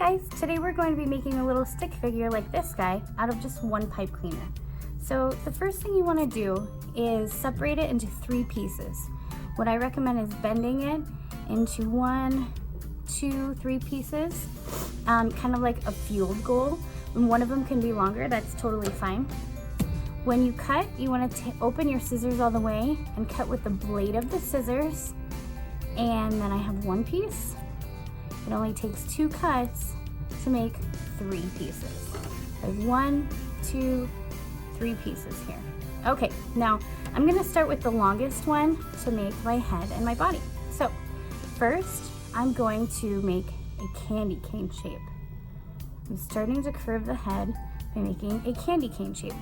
guys, today we're going to be making a little stick figure like this guy out of just one pipe cleaner. So the first thing you want to do is separate it into 3 pieces. What I recommend is bending it into 1, 2, 3 pieces, kind of like a field goal. And one of them can be longer, that's totally fine. When you cut, you want to open your scissors all the way and cut with the blade of the scissors. And then I have 1 piece. It only takes 2 cuts to make 3 pieces. I have 1, 2, 3 pieces here. Okay, now I'm gonna start with the longest one to make my head and my body. So first, I'm going to make a candy cane shape. I'm starting to curve the head by making a candy cane shape,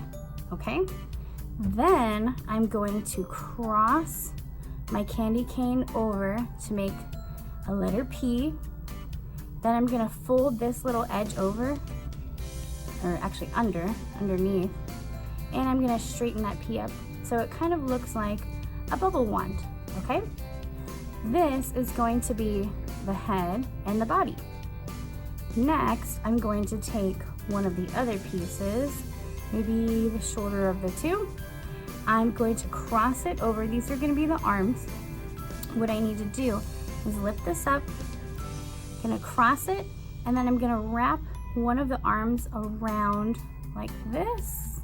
okay? Then I'm going to cross my candy cane over to make a letter P. Then I'm gonna fold this little edge over, or actually underneath, and I'm gonna straighten that P up so it kind of looks like a bubble wand, okay? This is going to be the head and the body. Next, I'm going to take one of the other pieces, maybe the shoulder of the 2. I'm going to cross it over. These are gonna be the arms. What I need to do is lift this up, gonna cross it, and then I'm gonna wrap one of the arms around like this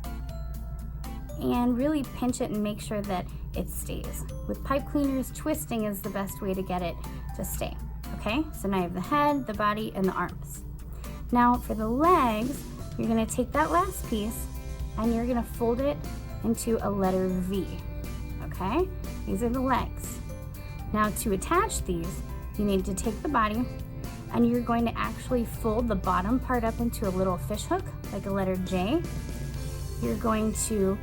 and really pinch it and make sure that it stays. With pipe cleaners, twisting is the best way to get it to stay. Okay, so now I have the head, the body, and the arms. Now for the legs, you're gonna take that last piece and you're gonna fold it into a letter V. Okay, these are the legs. Now to attach these, you need to take the body and you're going to actually fold the bottom part up into a little fish hook, like a letter J. You're going to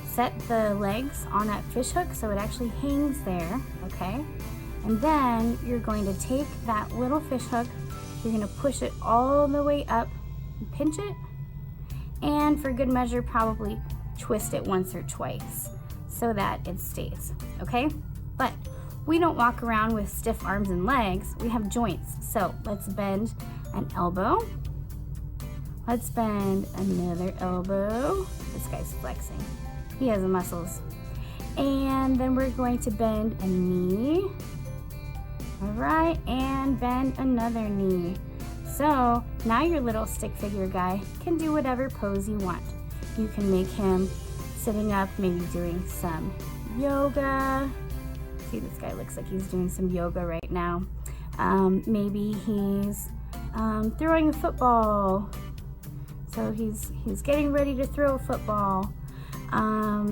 set the legs on that fish hook so it actually hangs there, okay? And then you're going to take that little fish hook, you're gonna push it all the way up and pinch it, and for good measure, probably twist it once or twice so that it stays, okay? But we don't walk around with stiff arms and legs, we have joints. So let's bend an elbow. Let's bend another elbow. This guy's flexing. He has the muscles. And then we're going to bend a knee. All right, and bend another knee. So now your little stick figure guy can do whatever pose you want. You can make him sitting up, maybe doing some yoga. See, this guy looks like he's doing some yoga right now. Maybe he's throwing a football. So he's getting ready to throw a football.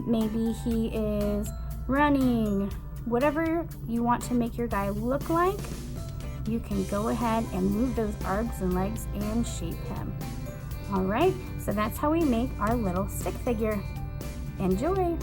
Maybe he is running. Whatever you want to make your guy look like, you can go ahead and move those arms and legs and shape him. All right, so that's how we make our little stick figure. Enjoy!